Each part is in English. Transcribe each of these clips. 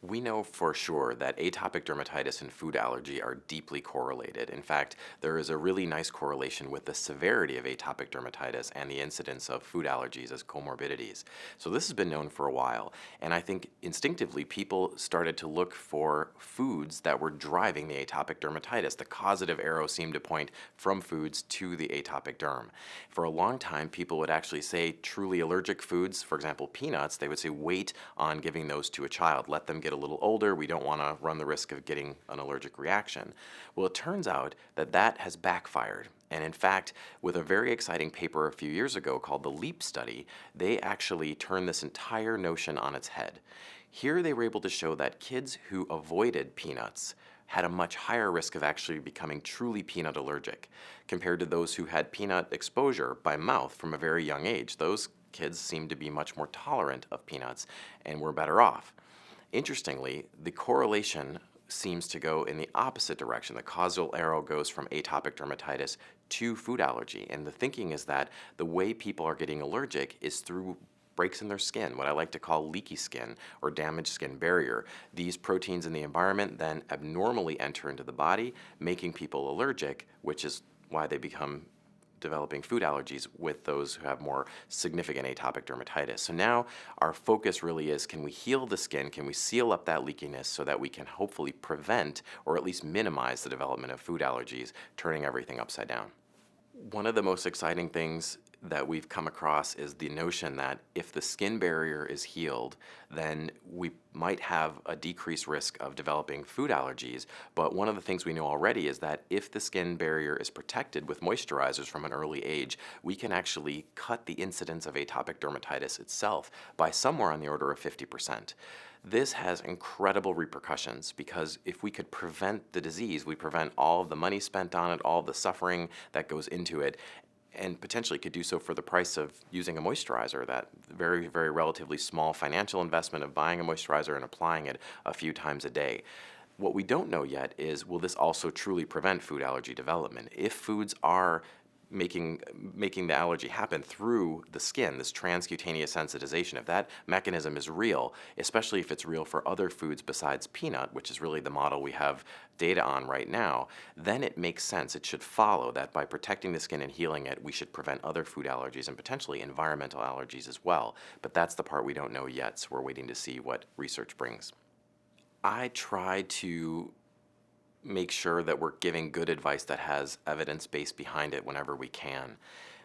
We know for sure that atopic dermatitis and food allergy are deeply correlated. In fact, there is a really nice correlation with the severity of atopic dermatitis and the incidence of food allergies as comorbidities. So this has been known for a while, and I think instinctively people started to look for foods that were driving the atopic dermatitis. The causative arrow seemed to point from foods to the atopic derm. For a long time, people would actually say truly allergic foods, for example, peanuts, they would say wait on giving those to a child, let them get a little older. We don't want to run the risk of getting an allergic reaction. Well, it turns out that that has backfired. And in fact, with a very exciting paper a few years ago called the LEAP study, they actually turned this entire notion on its head. Here they were able to show that kids who avoided peanuts had a much higher risk of actually becoming truly peanut allergic compared to those who had peanut exposure by mouth from a very young age. Those kids seemed to be much more tolerant of peanuts and were better off. Interestingly, the correlation seems to go in the opposite direction. The causal arrow goes from atopic dermatitis to food allergy. And the thinking is that the way people are getting allergic is through breaks in their skin, what I like to call leaky skin or damaged skin barrier. These proteins in the environment then abnormally enter into the body, making people allergic, which is why they become developing food allergies with those who have more significant atopic dermatitis. So now our focus really is, can we heal the skin? Can we seal up that leakiness so that we can hopefully prevent or at least minimize the development of food allergies, turning everything upside down? One of the most exciting things that we've come across is the notion that if the skin barrier is healed, then we might have a decreased risk of developing food allergies. But one of the things we know already is that if the skin barrier is protected with moisturizers from an early age, we can actually cut the incidence of atopic dermatitis itself by somewhere on the order of 50%. This has incredible repercussions because if we could prevent the disease, we prevent all of the money spent on it, all of the suffering that goes into it, and potentially could do so for the price of using a moisturizer, that very, very relatively small financial investment of buying a moisturizer and applying it a few times a day. What we don't know yet is, will this also truly prevent food allergy development? If foods are making the allergy happen through the skin, this transcutaneous sensitization, if that mechanism is real, especially if it's real for other foods besides peanut, which is really the model we have data on right now, then it makes sense. It should follow that by protecting the skin and healing it, we should prevent other food allergies and potentially environmental allergies as well. But that's the part we don't know yet, so we're waiting to see what research brings. I try to make sure that we're giving good advice that has evidence base behind it whenever we can.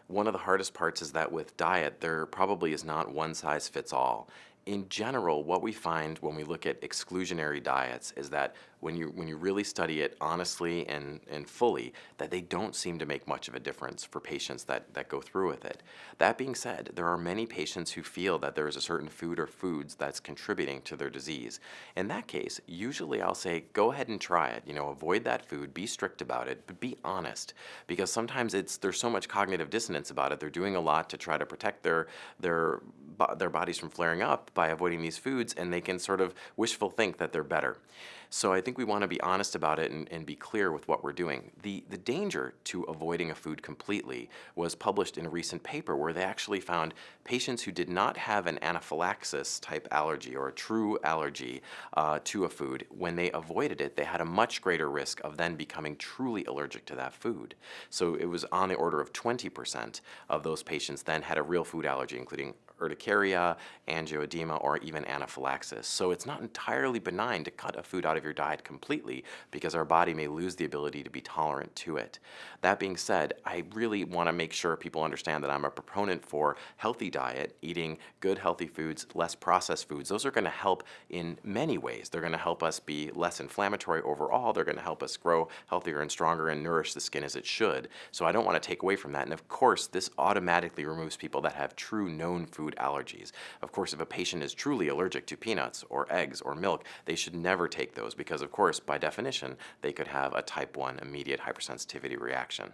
One of the hardest parts is that with diet, there probably is not one size fits all. In general, what we find when we look at exclusionary diets is that when you really study it honestly and fully, that they don't seem to make much of a difference for patients that go through with it. That being said, there are many patients who feel that there is a certain food or foods that's contributing to their disease. In that case, usually I'll say, go ahead and try it. Avoid that food, be strict about it, but be honest. Because sometimes there's so much cognitive dissonance about it. They're doing a lot to try to protect their bodies from flaring up by avoiding these foods, and they can sort of wishful think that they're better. So I think we want to be honest about it and be clear with what we're doing. The danger to avoiding a food completely was published in a recent paper where they actually found patients who did not have an anaphylaxis type allergy or a true allergy to a food. When they avoided it, they had a much greater risk of then becoming truly allergic to that food. So it was on the order of 20% of those patients then had a real food allergy, including urticaria, angioedema, or even anaphylaxis. So it's not entirely benign to cut a food out of your diet completely because our body may lose the ability to be tolerant to it. That being said, I really want to make sure people understand that I'm a proponent for healthy diet, eating good healthy foods, less processed foods. Those are going to help in many ways. They're going to help us be less inflammatory overall. They're going to help us grow healthier and stronger and nourish the skin as it should. So I don't want to take away from that. And of course, this automatically removes people that have true known food allergies. Of course, if a patient is truly allergic to peanuts or eggs or milk, they should never take those because, of course, by definition, they could have a type 1 immediate hypersensitivity reaction.